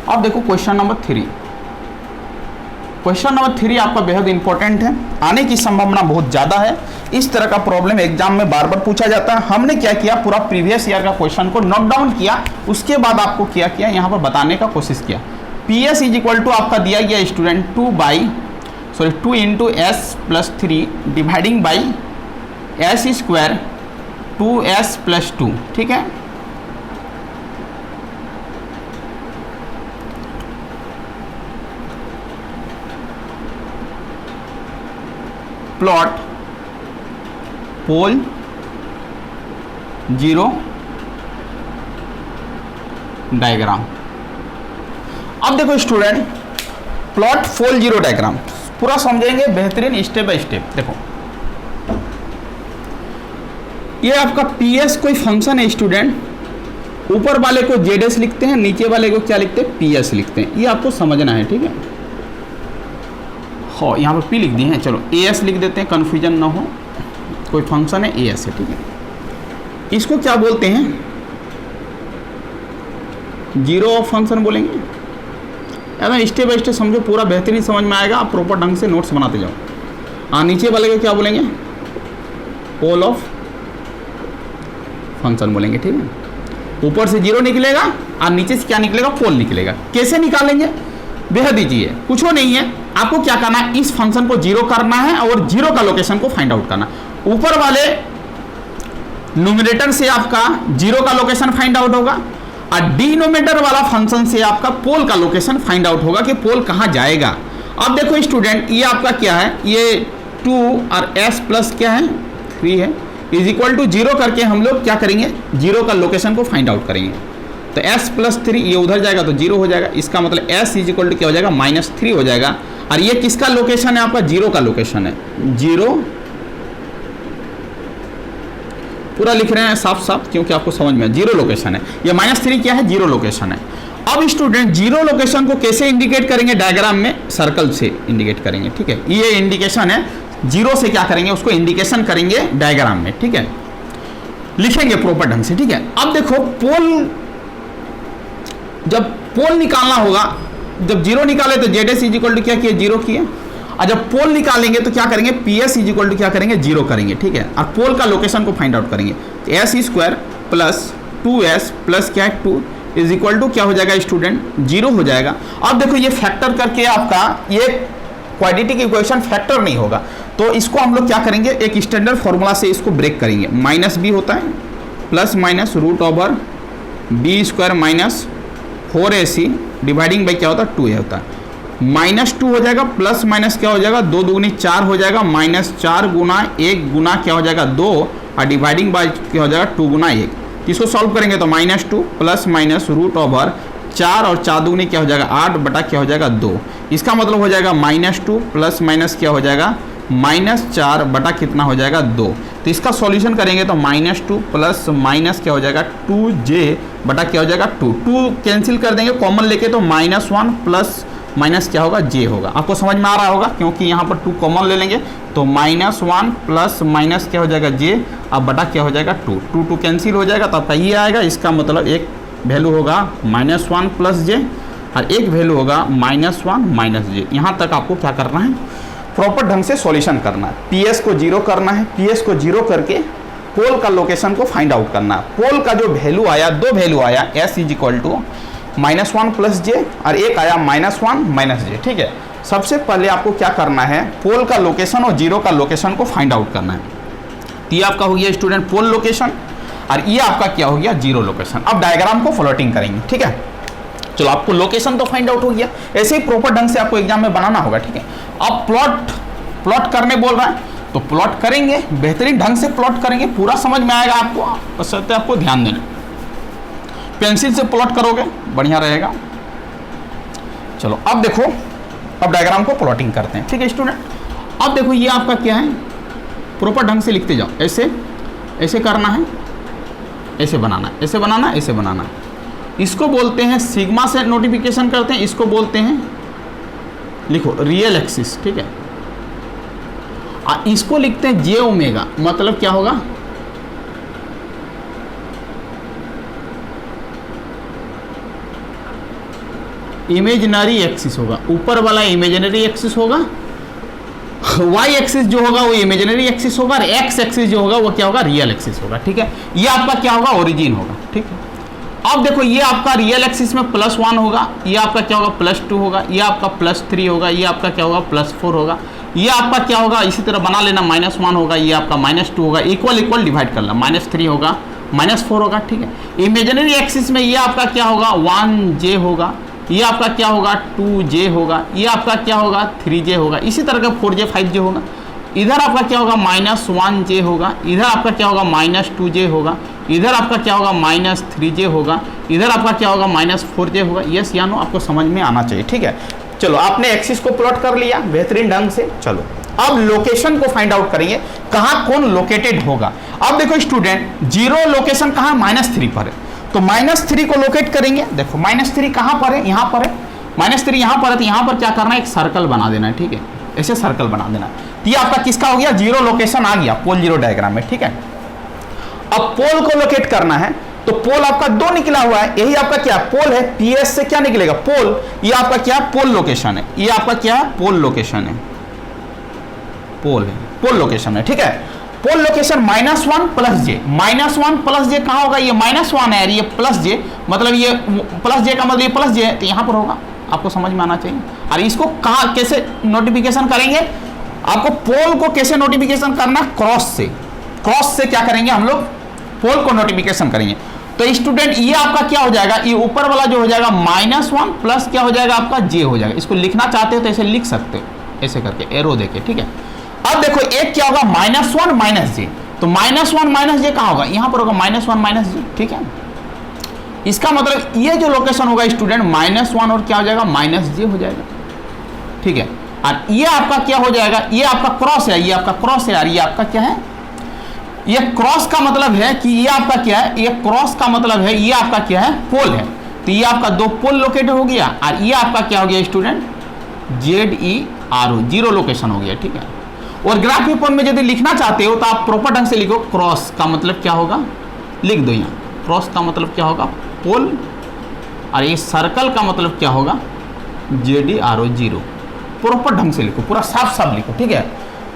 अब देखो क्वेश्चन नंबर 3। क्वेश्चन नंबर 3 आपका बेहद इंपॉर्टेंट है, आने की संभावना बहुत ज़्यादा है। इस तरह का प्रॉब्लम एग्जाम में बार बार पूछा जाता है। हमने क्या किया, पूरा प्रीवियस ईयर का क्वेश्चन को नोट डाउन किया, उसके बाद आपको क्या किया, यहाँ पर बताने का कोशिश किया। P S is equal to आपका दिया गया student 2 into S plus 3 dividing by S square 2s plus 2, ठीक है। Plot pole 0 diagram. अब देखो स्टूडेंट, प्लॉट पोल 0 डायग्राम पूरा समझेंगे बेहतरीन स्टेप बाय स्टेप। देखो, ये आपका पीएस कोई फंक्शन है स्टूडेंट, ऊपर वाले को जेडएस लिखते हैं, नीचे वाले को क्या लिखते हैं, पीएस लिखते हैं। ये आपको समझना है, ठीक है। हो, यहाँ पर पी लिख दिए हैं, चलो एएस लिख देते हैं, कन्फ्यूजन ना हो। कोई फंक्शन है एएस है, ठीक है। इसको क्या बोलते हैं, जीरो ऑफ फंक्शन बोलेंगे। ऐसा स्टेप बाय स्टेप समझो, पूरा बेहतरीन समझ में आएगा। आप प्रॉपर ढंग से नोट्स बनाते जाओ। नीचे वाले को क्या बोलेंगे, पोल ऑफ फंक्शन बोलेंगे, ठीक है। ऊपर से जीरो निकलेगा और नीचे से क्या निकलेगा, पोल निकलेगा। कैसे निकालेंगे, बेहद ईजी है, कुछ नहीं है। आपको क्या करना है, इस फंक्शन को जीरो करना है और जीरो का लोकेशन को फाइंड आउट करना। ऊपर वाले न्यूमरेटर से आपका जीरो का लोकेशन फाइंड आउट होगा और डिनोमिनेटर वाला फंक्शन से आपका पोल का लोकेशन फाइंड आउट होगा कि पोल कहां जाएगा। अब देखो स्टूडेंट, ये आपका क्या है, ये 2 और s प्लस क्या है 3 है, इज इक्वल टू 0 करके हम लोग क्या करेंगे, जीरो का लोकेशन को फाइंड आउट करेंगे। तो s प्लस 3 ये उधर जाएगा तो 0 हो जाएगा। इसका मतलब s इज इक्वल टू क्या हो जाएगा, -3 हो जाएगा। और ये किसका लोकेशन है, आपका जीरो का लोकेशन है। जीरो पूरा लिख रहे हैं साफ साफ, क्योंकि आपको समझ में, जीरो लोकेशन है। ये -3 क्या है, जीरो लोकेशन है। अब स्टूडेंट, जीरो लोकेशन को कैसे इंडिकेट करेंगे, डायग्राम में सर्कल से इंडिकेट करेंगे, ठीक है। ये इंडिकेशन है, जीरो से क्या करेंगे, उसको इंडिकेशन करेंगे डायग्राम में, ठीक है। लिखेंगे प्रॉपर ढंग से, ठीक है। अब देखो, पोल, जब पोल निकालना होगा, जब जीरो निकाले तो Z S is equal to क्या किया, जीरो किया। और जब पोल निकालेंगे तो क्या करेंगे, P S is equal to क्या करेंगे, जीरो करेंगे, ठीक है। और पोल का लोकेशन को फाइंड आउट करेंगे। S square plus 2s plus क्या है 2 इज इक्वल टू क्या हो जाएगा स्टूडेंट, जीरो हो जाएगा। अब देखो, ये फैक्टर करके आपका ये क्वाड्रेटिक इक्वेशन फैक्टर नहीं होगा, तो इसको हम लोग क्या करेंगे, एक स्टैंडर्ड फॉर्मूला से इसको ब्रेक करेंगे। माइनस बी होता है plus minus root over B square minus 4ac dividing by क्या होता है, 2a होता है। -2 हो जाएगा, प्लस माइनस क्या हो जाएगा, 2 दूनी 4 हो जाएगा, -4 गुना 1 गुना क्या हो जाएगा 2, और डिवाइडिंग बाई क्या हो जाएगा 2 गुना 1। इसको सॉल्व करेंगे तो -2 प्लस माइनस रूट ओवर 4 और 4 दूनी क्या हो जाएगा 8 बटा क्या हो जाएगा 2। इसका मतलब हो जाएगा -2 प्लस माइनस क्या हो जाएगा -4 बटा कितना हो जाएगा 2। तो इसका सॉल्यूशन करेंगे तो -2 प्लस माइनस क्या हो जाएगा 2j बटा क्या हो जाएगा 2 कैंसिल कर देंगे, कॉमन लेके तो -1 प्लस माइनस क्या होगा j होगा। आपको समझ में आ रहा होगा, क्योंकि यहाँ पर 2 कॉमन ले लेंगे तो -1 प्लस माइनस क्या हो जाएगा j, अब बटा क्या हो जाएगा 2 कैंसिल हो जाएगा, तो आपका ये आएगा। इसका मतलब एक वैल्यू होगा -1 प्लस j और एक वैल्यू होगा -1 माइनस j। यहाँ तक आपको क्या करना है, प्रॉपर ढंग से सॉल्यूशन करना है। पीएस को जीरो करना है, पीएस को जीरो करके पोल का लोकेशन को फाइंड आउट करना है। पोल का जो वैल्यू आया, दो वैल्यू आया, s is equal to -1 plus j और एक आया -1 माइनस j, ठीक है। सबसे पहले आपको क्या करना है, पोल का लोकेशन और जीरो का लोकेशन को फाइंड आउट करना है। तो ये आपका हो गया स्टूडेंट पोल लोकेशन। और ये आपका क्या हो गया, जीरो लोकेशन। अब डायग्राम को फ्लोटिंग करेंगे, ठीक है। चलो आपको लोकेशन तो फाइंड आउट हो गया, ऐसे ही प्रॉपर ढंग से आपको एग्जाम में बनाना होगा, ठीक है। अब प्लॉट करने बोल रहा है तो प्लॉट करेंगे, बेहतरीन ढंग से प्लॉट करेंगे, पूरा समझ में आएगा आपको, बस आपको ध्यान देना। पेंसिल से प्लॉट करोगे बढ़िया रहेगा। चलो अब देखो, अब डायग्राम को प्लॉटिंग करते हैं, ठीक है स्टूडेंट। अब देखो ये आपका क्या है, प्रॉपर ढंग से लिखते जाओ, ऐसे ऐसे करना है, ऐसे बनाना है, ऐसे बनाना है, ऐसे बनाना है। इसको बोलते हैं सिग्मा से नोटिफिकेशन करते हैं, इसको बोलते हैं, लिखो रियल एक्सिस, ठीक है। इसको लिखते हैं जे ओमेगा, मतलब क्या होगा, इमेजिनरी एक्सिस होगा, ऊपर वाला इमेजिनरी एक्सिस होगा, वाई एक्सिस जो होगा वो इमेजिनरी एक्सिस होगा, और एक्स एक्सिस जो होगा वो क्या होगा, रियल एक्सिस होगा, ठीक है। ये आपका क्या होगा, ओरिजिन होगा, ठीक है। अब देखो ये आपका रियल एक्सिस में +1 होगा, ये आपका क्या होगा, +2 होगा, ये आपका +3 होगा, ये आपका क्या होगा, +4 होगा, ये आपका क्या होगा, इसी तरह बना लेना, -1 होगा, ये आपका -2 होगा, इक्वल इक्वल डिवाइड कर लो, -3 होगा, -4 होगा, ठीक है। इमेजिनरी एक्सिस में ये आपका क्या होगा, 1j होगा, ये आपका क्या होगा, 2j होगा, ये आपका क्या होगा, 3j होगा, इसी तरह का 4j 5j होगा। इधर आपका क्या होगा, -1j होगा, इधर आपका क्या होगा, -2j होगा, इधर आपका क्या होगा, -3j होगा, इधर आपका क्या होगा, -4j होगा। यस या नो आपको समझ में आना चाहिए, ठीक है। चलो आपने एक्सिस को प्लॉट कर लिया बेहतरीन ढंग से। चलो अब लोकेशन को फाइंड आउट करेंगे, कहाँ कौन लोकेटेड होगा। अब देखो स्टूडेंट, जीरो लोकेशन कहाँ, -3 पर है, तो -3 को लोकेट करेंगे। देखो -3 कहाँ पर है, यहाँ पर है, -3 यहाँ पर है, तो यहाँ पर क्या करना है, एक सर्कल बना देना है, ठीक है, ऐसे सर्कल बना देना है। तो ये आपका किसका हो गया, जीरो लोकेशन आ गया पोल जीरो डायग्राम में, ठीक है। अब पोल को लोकेट करना है, तो पोल आपका 2 निकला हुआ है, यही आपका क्या पोल है, PS से क्या निकलेगा, पोल। ये आपका क्या पोल लोकेशन है, ये आपका क्या है, पोल लोकेशन है, पोल है, पोल लोकेशन है, ठीक है। पोल लोकेशन -1 + j, -1 + j कहाँ होगा, ये -1 है, ये +j, मतलब ये +j का मतलब ये +j है, तो यहाँ पर होगा, आपको समझ में आना चाहिए। और इसको कहाँ कैसे नोटिफिकेशन करेंगे, आपको पोल को कैसे नोटिफिकेशन करना, क्रॉस से क्या करेंगे हम लोग, पोल को नोटिफिकेशन करेंगे। तो स्टूडेंट ये आपका क्या हो जाएगा, ये ऊपर वाला जो हो जाएगा -1 प्लस क्या हो जाएगा आपका j हो जाएगा। इसको लिखना चाहते हो तो ऐसे लिख सकते हो, ऐसे करके एरो देके, ठीक है। अब देखो एक क्या होगा, -1 - j, तो -1 - j कहाँ होगा, यहाँ पर होगा -1 - j, ठीक है। इसका मतलब ये जो लोकेशन होगा स्टूडेंट, -1 और क्या हो जाएगा, -j हो जाएगा, ठीक है। और ये आपका क्या हो जाएगा, ये आपका क्रॉस है, ये आपका क्रॉस है, और ये आपका क्या है, ये क्रॉस का मतलब है कि ये आपका क्या है, ये क्रॉस का मतलब है ये आपका क्या है, पोल है। तो ये आपका 2 पोल लोकेट हो गया, और ये आपका क्या हो गया स्टूडेंट, ZERO, जीरो लोकेशन हो गया, ठीक है। और ग्राफ पेपर में यदि लिखना चाहते हो तो आप प्रॉपर ढंग से लिखो, क्रॉस का मतलब क्या होगा, लिख दो यहाँ, क्रॉस का मतलब क्या होगा, पोल, और ये सर्कल का मतलब क्या होगा, ZERO, जीरो। प्रॉपर ढंग से लिखो, पूरा साफ साफ लिखो, ठीक है।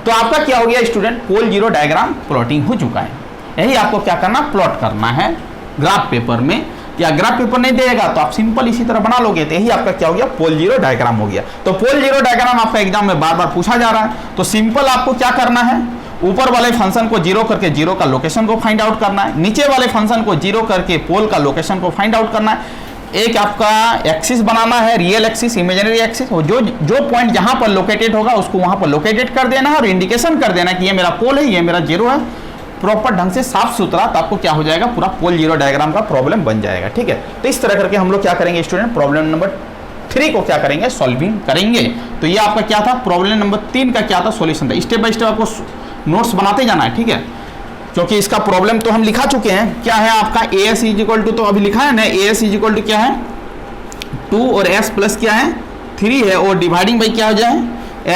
तो आपका क्या हो गया student, pole zero diagram plotting हो चुका है। यही आपको क्या करना, प्लॉट करना है ग्राफ पेपर में, या ग्राफ पेपर नहीं देगा तो आप सिंपल इसी तरह बना लोगे, तो यही आपका क्या हो गया, पोल जीरो डायग्राम हो गया। तो पोल जीरो डायग्राम आपका एग्जाम में बार बार पूछा जा रहा है, तो सिंपल आपको क्या करना है, ऊपर वाले फंक्शन को जीरो करके जीरो का लोकेशन को फाइंड आउट करना है, नीचे वाले फंक्शन को जीरो करके पोल का लोकेशन को फाइंड आउट करना है। एक आपका एक्सिस बनाना है, रियल एक्सिस, इमेजिनरी एक्सिस, और जो पॉइंट जहां पर लोकेटेड होगा उसको वहां पर लोकेटेड कर देना है, और इंडिकेशन कर देना कि ये मेरा पोल है, ये मेरा जीरो है, प्रॉपर ढंग से साफ सुथरा। तो आपको क्या हो जाएगा, पूरा पोल जीरो डायग्राम का प्रॉब्लम बन जाएगा, ठीक है। तो इस तरह करके हम लोग क्या करेंगे स्टूडेंट, प्रॉब्लम नंबर 3 को क्या करेंगे, सॉल्विंग करेंगे। तो ये आपका क्या था, प्रॉब्लम नंबर 3 का क्या था, सॉल्यूशन था। स्टेप बाय स्टेप आपको नोट्स बनाते जाना है, ठीक है, क्योंकि इसका प्रॉब्लम तो हम लिखा चुके हैं। क्या है आपका AS = तो अभी लिखा है ना, AS = क्या है 2 और S प्लस क्या है 3 है, और डिवाइडिंग बाई क्या हो जाए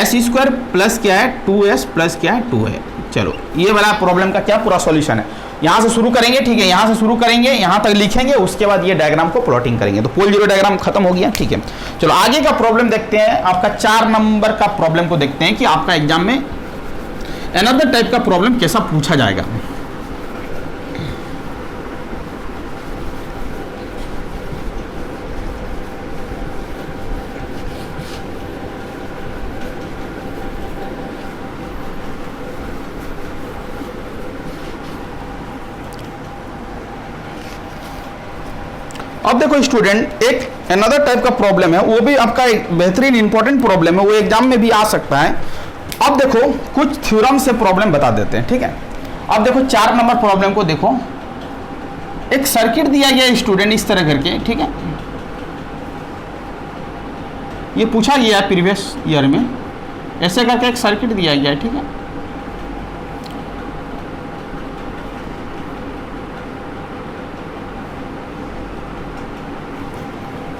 S² प्लस क्या है 2S प्लस क्या है 2 है। चलो ये वाला प्रॉब्लम का क्या पूरा सॉल्यूशन है, यहाँ से शुरू करेंगे, ठीक है, यहाँ से शुरू करेंगे, यहाँ तक लिखेंगे, उसके बाद ये डायग्राम को प्लॉटिंग करेंगे। तो पोल जीरो डायग्राम खत्म हो गया, ठीक है। चलो आगे का प्रॉब्लम देखते हैं, आपका 4 नंबर का प्रॉब्लम को देखते हैं कि आपका एग्जाम में अनदर टाइप का प्रॉब्लम कैसा पूछा जाएगा। अब देखो स्टूडेंट, एक अनदर टाइप का प्रॉब्लम है, वो भी आपका एक बेहतरीन इंपॉर्टेंट प्रॉब्लम है, वो एग्जाम में भी आ सकता है। अब देखो कुछ थ्योरम से प्रॉब्लम बता देते हैं, ठीक है। अब देखो 4 नंबर प्रॉब्लम को देखो, एक सर्किट दिया गया स्टूडेंट इस तरह करके, ठीक है। ये पूछा गया है प्रीवियस ईयर में, ऐसे करके एक सर्किट दिया गया है, ठीक है।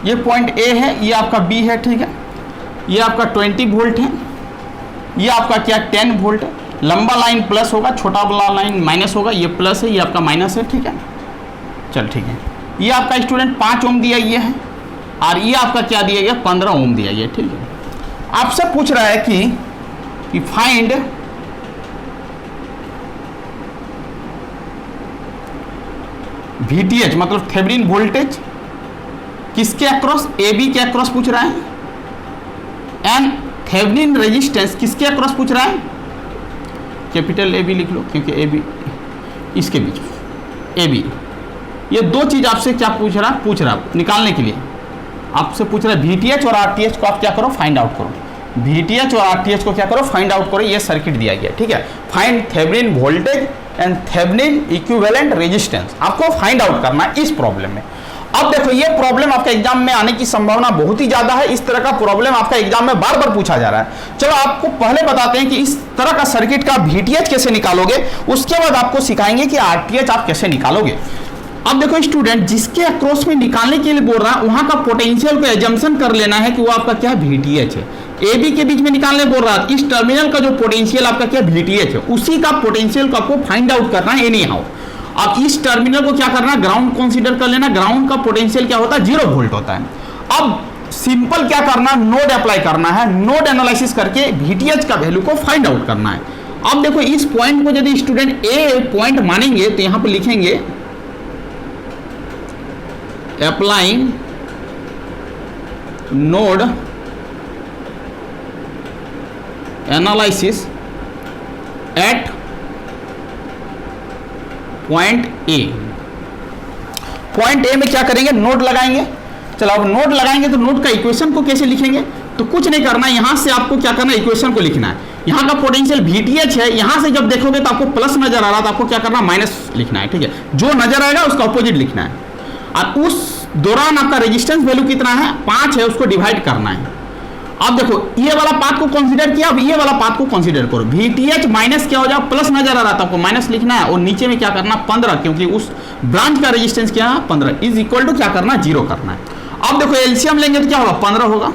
ये पॉइंट ए है, ये आपका बी है, ठीक है। ये आपका 20 वोल्ट है, ये आपका क्या 10 वोल्ट है। लंबा लाइन प्लस होगा, छोटा वाला लाइन माइनस होगा, ये प्लस है, ये आपका माइनस है, ठीक है। चल ठीक है, ये आपका स्टूडेंट 5 ओम दिया गया है और ये आपका क्या दिया गया 15 ओम दिया गया, ठीक है। आपसे पूछ रहा है कि फाइंड VTH मतलब थेवेनिन वोल्टेज किसके अक्रॉस, AB के अक्रॉस पूछ रहा है, एंड थेवेनिन रेजिस्टेंस किसके अक्रॉस पूछ रहा है, कैपिटल AB लिख लो क्योंकि AB इसके बीच, AB। ये दो चीज आपसे क्या पूछ रहा निकालने के लिए आपसे पूछ रहा है VTH और RTH को आप क्या करो फाइंड आउट करो, VTH और RTH को क्या करो फाइंड आउट करो। ये सर्किट दिया गया, ठीक है। Find Thevenin voltage and Thevenin equivalent resistance आपको फाइंड आउट करना है इस प्रॉब्लम में। अब देखो ये प्रॉब्लम आपका एग्जाम में आने की संभावना बहुत ही ज्यादा है, इस तरह का प्रॉब्लम आपका एग्जाम में बार बार पूछा जा रहा है। चलो आपको पहले बताते हैं कि इस तरह का सर्किट का VTH कैसे निकालोगे, उसके बाद आपको सिखाएंगे कि RTH आप कैसे निकालोगे। अब देखो स्टूडेंट, जिसके अक्रॉस में निकालने के लिए बोल रहा है वहां का पोटेंशियल को एजम्पशन कर लेना है कि वो आपका क्या VTH है। AB के बीच में निकालने बोल रहा है, इस टर्मिनल का जो पोटेंशियल आपका क्या VTH है, उसी का पोटेंशियल को आपको फाइंड आउट करना है एनी हाउ। अब इस टर्मिनल को क्या करना है, ग्राउंड कंसीडर कर लेना। ग्राउंड का पोटेंशियल क्या होता है 0 वोल्ट होता है। अब सिंपल क्या करना, नोड अप्लाई करना है, नोड एनालिसिस करके VTH का वैल्यू को फाइंड आउट करना है। अब देखो इस पॉइंट को यदि स्टूडेंट ए पॉइंट मानेंगे तो यहां पर लिखेंगे applying node analysis at point A. Point A में क्या करेंगे, नोड लगाएंगे। चलो अब नोड लगाएंगे तो नोड का इक्वेशन को कैसे लिखेंगे, तो कुछ नहीं करना, यहां से आपको क्या करना है इक्वेशन को लिखना है। यहां का पोटेंशियल VTH है, यहां से जब देखोगे तो आपको प्लस नजर आ रहा था, आपको क्या करना माइनस लिखना है, ठीक है। जो नजर आएगा उसका ऑपोजिट लिखना है। और उस दौरान आपका रेजिस्टेंस वैल्यू कितना है 5 है, उसको डिवाइड करना है। अब देखो ये वाला पाथ को कंसीडर किया, अब ये वाला पाथ को कंसीडर करो। VTH माइनस क्या हो जाए प्लस नजर आ रहा था, आपको माइनस लिखना है और नीचे में क्या करना 15, क्योंकि उस ब्रांच का रेजिस्टेंस क्या है 15 इज इक्वल टू क्या करना 0 करना है। अब देखो एलसीएम लेंगे तो क्या होगा 15 होगा,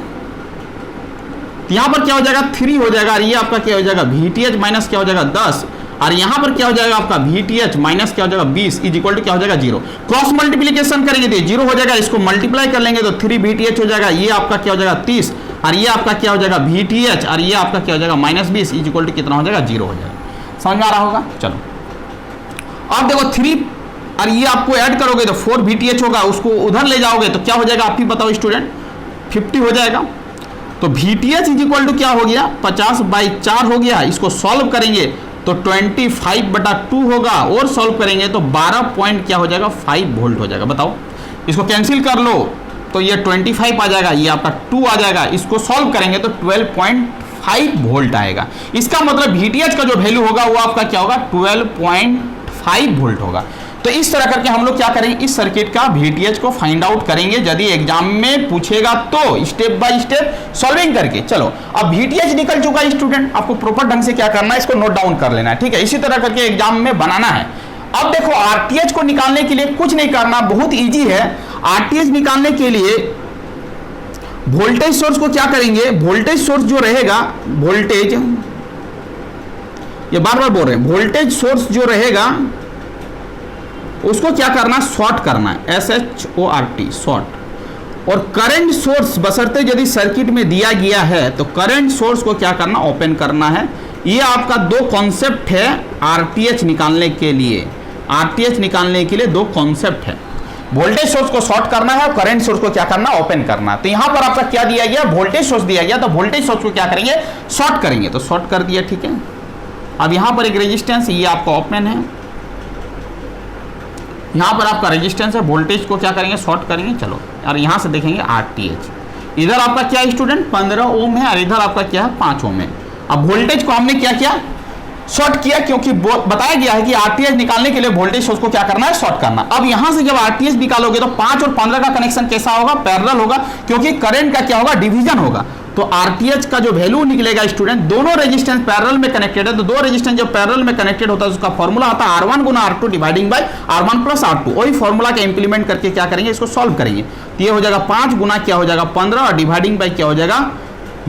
यहां पर क्या हो जाएगा 3 हो जाएगा, और ये आपका क्या हो जाएगा VTH माइनस क्या हो जाएगा 10, और यहां पर क्या हो जाएगा आपका VTH माइनस क्या हो जाएगा 20 इज इक्वल टू क्या हो जाएगा 0। क्रॉस मल्टीप्लीकेशन करेंगे तो 0 हो जाएगा, इसको मल्टीप्लाई कर लेंगे तो 3 VTH हो जाएगा, ये आपका क्या हो जाएगा 30, और ये आपका क्या हो जाएगा VTH, और ये आपका क्या हो जाएगा माइनस 20 इज इक्वल टू कितना हो जाएगा 0 हो जाएगा। समझ में आ रहा होगा। चलो अब देखो 3 और ये आपको ऐड करोगे तो 4 VTH होगा, उसको उधर ले जाओगे तो क्या हो जाएगा आप ही बताओ स्टूडेंट 50 हो जाएगा। तो VTH इज इक्वल टू क्या हो गया 50/4 हो गया। इसको सॉल्व करेंगे तो 25/2 होगा, और सॉल्व करेंगे तो 12 पॉइंट क्या हो जाएगा 5 वोल्ट हो जाएगा। बताओ इसको कैंसिल कर लो तो ये 25 आ जाएगा, ये आपका 2 आ जाएगा, इसको सॉल्व करेंगे तो 12.5 वोल्ट आएगा। इसका मतलब VTH का जो वैल्यू होगा वो आपका क्या होगा 12.5 वोल्ट होगा। तो इस तरह करके हम लोग क्या करेंगे इस सर्किट का VTH को फाइंड आउट करेंगे, यदि एग्जाम में पूछेगा तो स्टेप बाय स्टेप सॉल्विंग करके। चलो अब VTH निकल चुका है स्टूडेंट, आपको प्रॉपर ढंग से क्या करना है इसको नोट डाउन कर लेना है, ठीक है। इसी तरह करके एग्जाम में बनाना है। अब देखो RTH को निकालने के लिए कुछ नहीं करना, बहुत इजी है। RTH निकालने के लिए वोल्टेज सोर्स को क्या करेंगे, वोल्टेज सोर्स जो रहेगा, वोल्टेज ये बार बार बोल रहे हैं, वोल्टेज सोर्स जो रहेगा उसको क्या करना शॉर्ट करना है, SHORT शॉर्ट। और करंट सोर्स बशर्ते यदि सर्किट में दिया गया है तो करंट सोर्स को क्या करना ओपन करना है। ये आपका दो कॉन्सेप्ट है RTH निकालने के लिए। RTH निकालने के लिए दो कॉन्सेप्ट है, वोल्टेज सोर्स को शॉर्ट करना है और करंट सोर्स को क्या करना ओपन करना है। तो यहां पर आपका क्या दिया गया वोल्टेज सोर्स दिया गया, तो वोल्टेज सोर्स को क्या करेंगे शॉर्ट करेंगे, तो शॉर्ट कर दिया, ठीक है। अब यहां पर एक रेजिस्टेंस ये आपका ओपन है, यहाँ पर आपका रेजिस्टेंस है, वोल्टेज को क्या करेंगे शॉर्ट करेंगे। चलो और यहाँ से देखेंगे RTH, इधर आपका क्या है स्टूडेंट 15 ओम है और इधर आपका क्या है 5 ओम है। अब वोल्टेज को हमने क्या किया शॉर्ट किया, क्योंकि बताया गया है कि RTH निकालने के लिए वोल्टेज सोर्स को क्या करना है शॉर्ट करना। अब यहां से जब RTH निकालोगे तो 5 और 15 का कनेक्शन कैसा होगा पैरेलल होगा, क्योंकि करंट का क्या होगा डिवीजन होगा। तो RTH का जो वैल्यू निकलेगा स्टूडेंट, दोनों रेजिस्टेंस पैरेलल में कनेक्टेड है, तो दो रेजिस्टेंस जब पैरेलल में कनेक्टेड होता है उसका फॉर्मूला आता है R1 Guna R2 dividing by R1 plus R2। वही फॉर्मूला का इंप्लीमेंट करके क्या करेंगे इसको सॉल्व करेंगे। तो ये हो जाएगा 5 गुना क्या हो जाएगा 15 और डिवाइडिंग बाय क्या हो जाएगा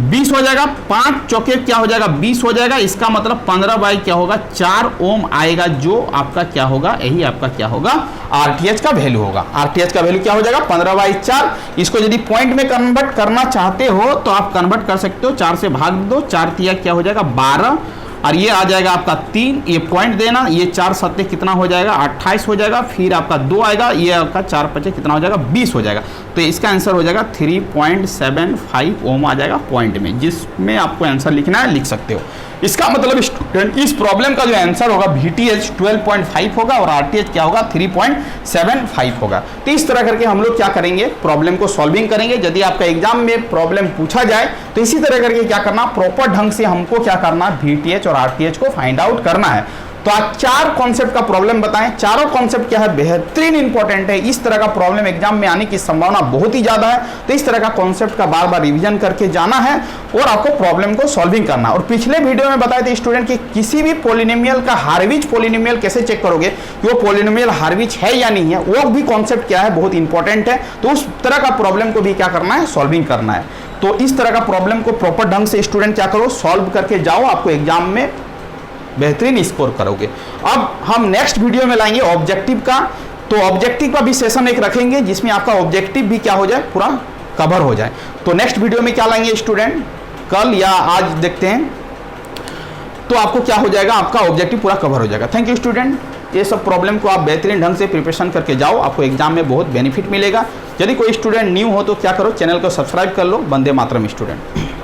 20 हो जाएगा। 5 चौके क्या हो जाएगा 20 हो जाएगा। इसका मतलब 15 बाई क्या होगा 4 ओम आएगा, जो आपका क्या होगा यही आपका क्या होगा RTH का वैल्यू होगा। RTH का वैल्यू क्या हो जाएगा 15/4। इसको यदि पॉइंट में कन्वर्ट करना चाहते हो तो आप कन्वर्ट कर सकते हो, 4 से भाग दो, 4 तिया क्या हो जाएगा 12 और ये आ जाएगा आपका 3, ये पॉइंट देना, ये 4 सत्ते कितना हो जाएगा 28 हो जाएगा, फिर आपका 2 आएगा, ये आपका 4 पचे कितना हो जाएगा 20 हो जाएगा। तो इसका आंसर हो जाएगा 3.75 ओम आ जाएगा पॉइंट में, जिसमें आपको आंसर लिखना है लिख सकते हो। इसका मतलब स्टूडेंट इस प्रॉब्लम का जो आंसर होगा VTH 12.5 होगा और RTH क्या होगा 3.75 होगा। तो इस तरह करके हम लोग क्या करेंगे प्रॉब्लम को सॉल्विंग करेंगे। यदि आपका एग्जाम में प्रॉब्लम पूछा जाए तो इसी तरह करके क्या करना प्रॉपर ढंग से हमको क्या करना VTH और RTH को फाइंड आउट करना है। तो आज 4 कॉन्सेप्ट का प्रॉब्लम बताएं, चारों कॉन्सेप्ट क्या है बेहतरीन इंपॉर्टेंट है। इस तरह का प्रॉब्लम एग्जाम में आने की संभावना बहुत ही ज्यादा है, तो इस तरह का कॉन्सेप्ट का बार बार रिवीजन करके जाना है और आपको प्रॉब्लम को सॉल्विंग करना। और पिछले वीडियो में बताए थे स्टूडेंट कि किसी भी पॉलिनोमियल का हार्विज पॉलिनोमियल कैसे चेक करोगे कि वो पॉलिनोमियल हार्विज है या नहीं है, वो भी कॉन्सेप्ट क्या है बहुत इंपॉर्टेंट है। तो उस तरह का प्रॉब्लम को भी क्या करना है सॉल्विंग करना है। तो इस तरह का प्रॉब्लम को प्रॉपर ढंग से स्टूडेंट क्या करो सॉल्व करके जाओ, आपको एग्जाम में बेहतरीन स्कोर करोगे। अब हम नेक्स्ट वीडियो में लाएंगे ऑब्जेक्टिव का, तो ऑब्जेक्टिव का भी सेशन एक रखेंगे जिसमें आपका ऑब्जेक्टिव भी क्या हो जाए पूरा कवर हो जाए। तो नेक्स्ट वीडियो में क्या लाएंगे स्टूडेंट, कल या आज देखते हैं, तो आपको क्या हो जाएगा आपका ऑब्जेक्टिव पूरा कवर हो जाएगा। Thank you student. ये सब प्रॉब्लम को आप बेहतरीन ढंग से प्रिपरेशन करके जाओ, आपको एग्जाम में बहुत बेनिफिट मिलेगा। यदि कोई स्टूडेंट न्यू हो तो क्या करो चैनल को सब्सक्राइब कर लो। वंदे मातरम स्टूडेंट।